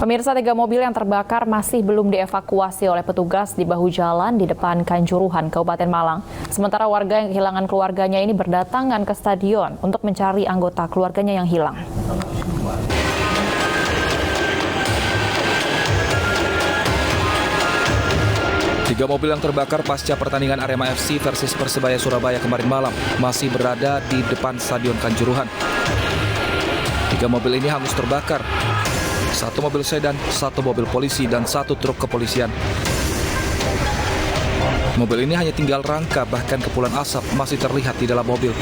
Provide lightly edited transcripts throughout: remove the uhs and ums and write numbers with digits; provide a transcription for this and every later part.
Pemirsa, 3 mobil yang terbakar masih belum dievakuasi oleh petugas di bahu jalan di depan Kanjuruhan, Kabupaten Malang. Sementara warga yang kehilangan keluarganya ini berdatangan ke stadion untuk mencari anggota keluarganya yang hilang. Tiga mobil yang terbakar pasca pertandingan Arema FC versus Persebaya Surabaya kemarin malam masih berada di depan Stadion Kanjuruhan. 3 mobil ini hangus terbakar. 1 mobil sedan, 1 mobil polisi, dan 1 truk kepolisian. Mobil ini hanya tinggal rangka, bahkan kepulan asap masih terlihat di dalam mobil.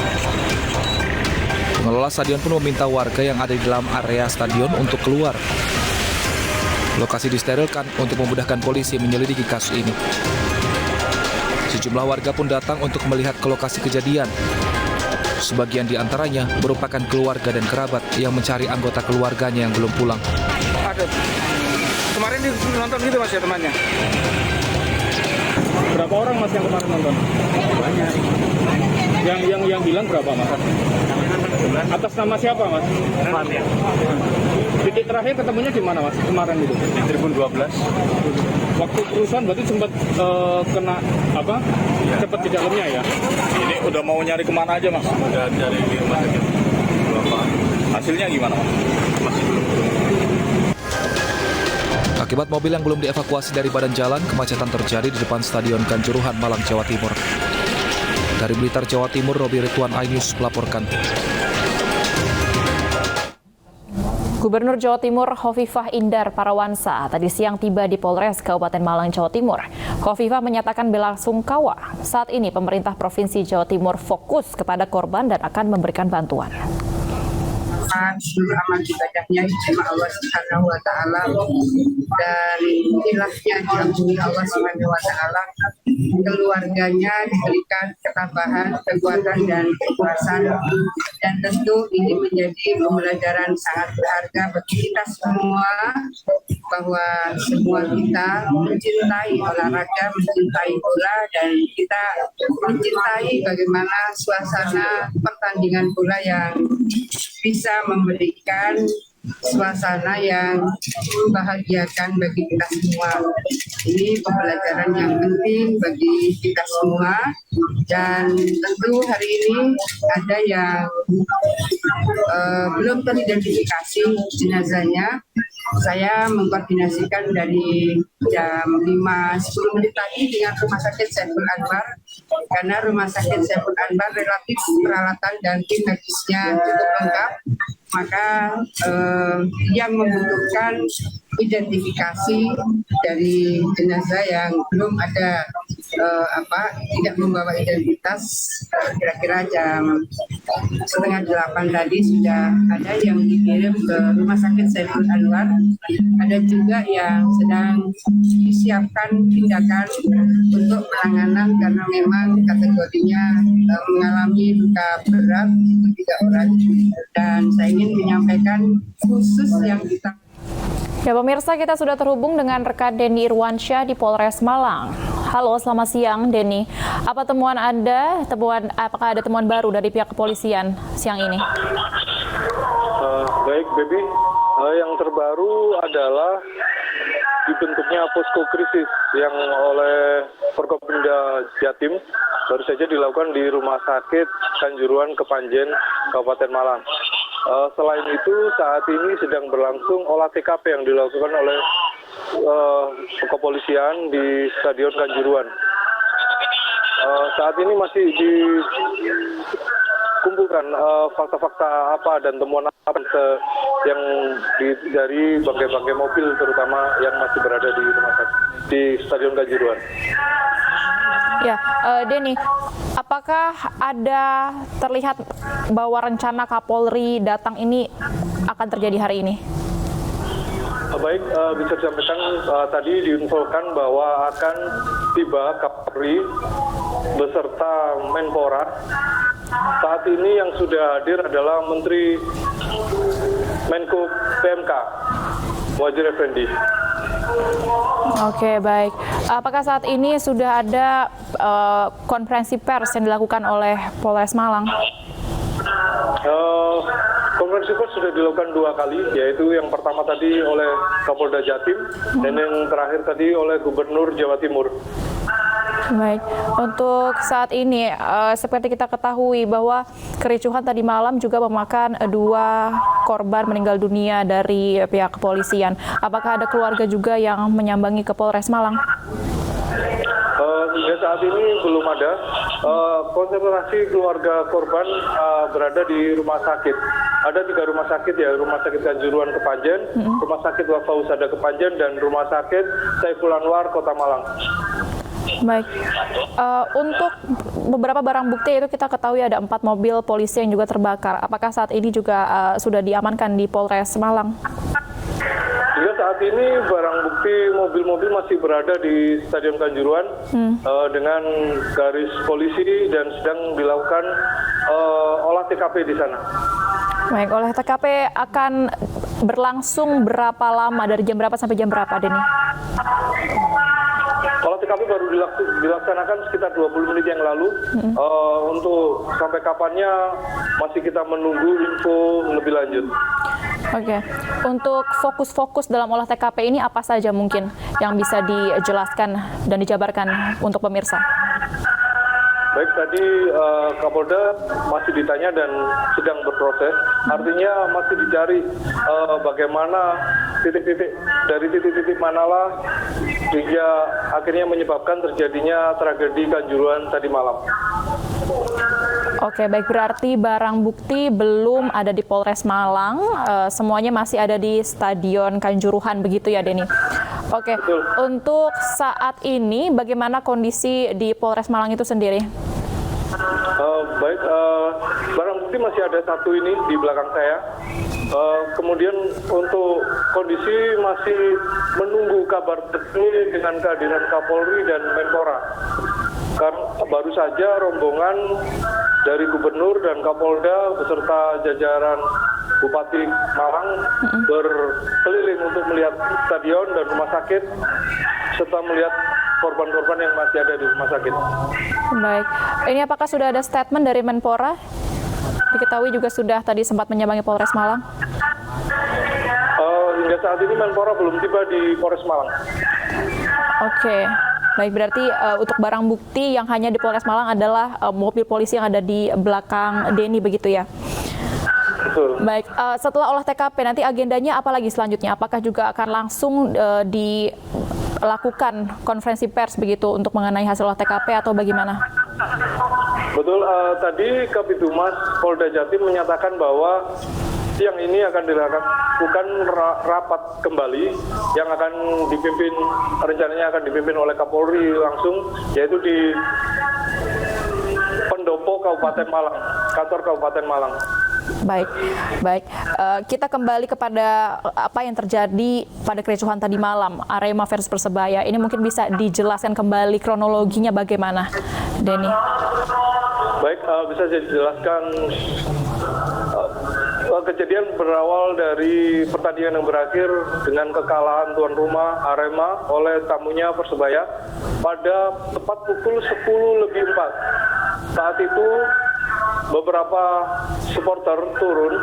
Pengelola stadion pun meminta warga yang ada di dalam area stadion untuk keluar. Lokasi disterilkan untuk memudahkan polisi menyelidiki kasus ini. Sejumlah warga pun datang untuk melihat ke lokasi kejadian. Sebagian di antaranya merupakan keluarga dan kerabat yang mencari anggota keluarganya yang belum pulang. Ada. Kemarin nonton gitu Mas ya temannya? Berapa orang Mas yang kemarin nonton? Banyak. Yang bilang berapa Mas? Atas nama siapa Mas? Ya. Titik terakhir ketemunya di mana Mas kemarin itu? Di Tribun 12. Waktu kerusuhan berarti sempat kena apa? Ya. Cepat di dalamnya ya? Ini udah mau nyari kemana aja Mas? Udah cari di rumah sakit. Hasilnya gimana Mas? Masih belum. Akibat mobil yang belum dievakuasi dari badan jalan, kemacetan terjadi di depan Stadion Kanjuruhan, Malang, Jawa Timur. Dari Blitar, Jawa Timur, Robi Ridwan, iNews melaporkan. Gubernur Jawa Timur Khofifah Indar Parawansa tadi siang tiba di Polres Kabupaten Malang, Jawa Timur. Khofifah menyatakan bela sungkawa. Saat ini pemerintah Provinsi Jawa Timur fokus kepada korban dan akan memberikan bantuan. Seluruh amal ibadahnya diterima Allah Subhanahu wa Ta'ala, dan hilafnya diampuni Allah Subhanahu wa Ta'ala. Keluarganya diberikan ketabahan, kekuatan, dan kekuasaan, dan tentu ini menjadi pembelajaran sangat berharga bagi kita semua, bahwa semua kita mencintai olahraga, mencintai bola, dan kita mencintai bagaimana suasana pertandingan bola yang bisa memberikan suasana yang membahagiakan bagi kita semua. Ini pembelajaran yang penting bagi kita semua, dan tentu hari ini ada yang belum teridentifikasi jenazahnya. Saya mengkoordinasikan dari jam 5.10 menit tadi dengan Rumah Sakit Saiful Anwar, karena Rumah Sakit Saiful Anwar relatif peralatan dan tim medisnya cukup lengkap, maka yang membutuhkan identifikasi dari jenazah yang belum ada tidak membawa identitas, kira-kira jam 7:30 tadi sudah ada yang dikirim ke Rumah Sakit Saiful Anwar. Ada juga yang sedang disiapkan tindakan untuk penanganan karena memang kategorinya mengalami luka berat, itu 3 orang. Dan saya ingin menyampaikan khusus yang kita. Ya pemirsa, kita sudah terhubung dengan rekan Denny Irwansyah di Polres Malang. Halo, selamat siang Denny. Apakah ada temuan baru dari pihak kepolisian siang ini? Baik, Baby. Yang terbaru adalah dibentuknya posko krisis yang oleh Forkopimda Jatim baru saja dilakukan di Rumah Sakit Kanjuruhan Kepanjen, Kabupaten Malang. Selain itu, saat ini sedang berlangsung olah TKP yang dilakukan oleh kepolisian di Stadion Kanjuruhan. Saat ini masih dikumpulkan fakta-fakta apa dan temuan apa yang dari bangkai-bangkai mobil, terutama yang masih berada di rumah sakit di Stadion Kanjuruhan. Ya, Denny, apakah ada terlihat bahwa rencana Kapolri datang ini akan terjadi hari ini? Baik, bisa disampaikan tadi diinfokan bahwa akan tiba Kapolri beserta Menpora. Saat ini yang sudah hadir adalah Menteri Menko PMK, Muhadjir Effendi. Oke, baik. Apakah saat ini sudah ada konferensi pers yang dilakukan oleh Polres Malang? Konferensi pers sudah dilakukan 2 kali, yaitu yang pertama tadi oleh Kapolda Jatim dan yang terakhir tadi oleh Gubernur Jawa Timur. Baik, untuk saat ini seperti kita ketahui bahwa kericuhan tadi malam juga memakan 2 korban meninggal dunia dari pihak kepolisian. Apakah ada keluarga juga yang menyambangi ke Polres Malang? Hingga saat ini belum ada. Konsentrasi keluarga korban berada di rumah sakit. Ada 3 rumah sakit ya, Rumah Sakit Kanjuruhan Kepanjen, Rumah Sakit Wafa Husada Kepanjen, dan Rumah Sakit Saiful Anwar Kota Malang. Baik, untuk beberapa barang bukti itu kita ketahui ada 4 mobil polisi yang juga terbakar. Apakah saat ini juga sudah diamankan di Polres Malang? Hingga saat ini barang bukti mobil-mobil masih berada di Stadion Kanjuruhan dengan garis polisi dan sedang dilakukan olah TKP di sana. Baik, olah TKP akan berlangsung berapa lama, dari jam berapa sampai jam berapa, Denny? Olah TKP baru dilaksanakan sekitar 20 menit yang lalu. Untuk sampai kapannya masih kita menunggu info lebih lanjut. Oke, untuk fokus-fokus dalam olah TKP ini apa saja mungkin yang bisa dijelaskan dan dijabarkan untuk pemirsa? Baik, tadi Kapolda masih ditanya dan sedang berproses. Artinya masih dicari bagaimana dari titik-titik manalah hingga akhirnya menyebabkan terjadinya tragedi Kanjuruhan tadi malam. Oke, baik, berarti barang bukti belum ada di Polres Malang, semuanya masih ada di Stadion Kanjuruhan, begitu ya, Denny? Oke, betul. Untuk saat ini bagaimana kondisi di Polres Malang itu sendiri? Baik, barang bukti masih ada 1 ini di belakang saya. Kemudian untuk kondisi masih menunggu kabar terkini dengan kehadiran Kapolri dan Menpora. Karena baru saja rombongan dari Gubernur dan Kapolda beserta jajaran Bupati Malang berkeliling untuk melihat stadion dan rumah sakit serta melihat korban-korban yang masih ada di rumah sakit. Baik, ini apakah sudah ada statement dari Menpora? Diketahui juga sudah tadi sempat menyambangi Polres Malang. Hingga saat ini Menpora belum tiba di Polres Malang. Oke. Baik, berarti untuk barang bukti yang hanya di Polres Malang adalah mobil polisi yang ada di belakang Denny, begitu ya? Betul. Baik, setelah olah TKP nanti agendanya apa lagi selanjutnya? Apakah juga akan langsung dilakukan konferensi pers begitu untuk mengenai hasil olah TKP atau bagaimana? Betul, tadi Kabitumas Polda Jatim menyatakan bahwa siang ini akan dilakukan rapat kembali yang akan rencananya akan dipimpin oleh Kapolri langsung, yaitu di Pendopo Kabupaten Malang, kantor Kabupaten Malang. Baik. Kita kembali kepada apa yang terjadi pada kericuhan tadi malam, Arema versus Persebaya. Ini mungkin bisa dijelaskan kembali kronologinya bagaimana, Denny? Baik, bisa saya jelaskan. Kejadian berawal dari pertandingan yang berakhir dengan kekalahan tuan rumah Arema oleh tamunya Persebaya pada tepat pukul 10:04. Saat itu beberapa supporter turun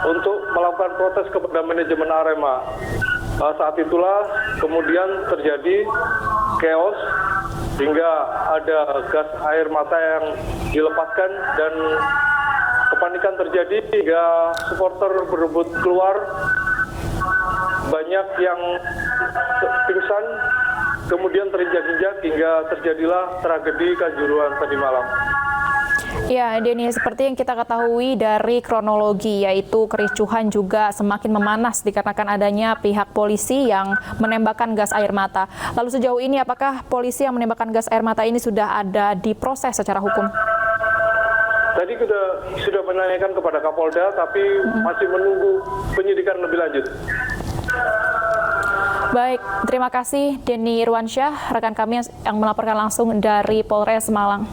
untuk melakukan protes kepada manajemen Arema. Saat itulah kemudian terjadi chaos hingga ada gas air mata yang dilepaskan dan kepanikan terjadi hingga supporter berebut keluar. Banyak yang pingsan, kemudian terinjak-injak hingga terjadilah tragedi Kanjuruhan tadi malam. Ya, Denny, seperti yang kita ketahui dari kronologi, yaitu kericuhan juga semakin memanas dikarenakan adanya pihak polisi yang menembakkan gas air mata. Lalu sejauh ini apakah polisi yang menembakkan gas air mata ini sudah ada diproses secara hukum? Tadi kita sudah menanyakan kepada Kapolda, tapi masih menunggu penyidikan lebih lanjut. Baik, terima kasih Denny Irwansyah, rekan kami yang melaporkan langsung dari Polres Malang.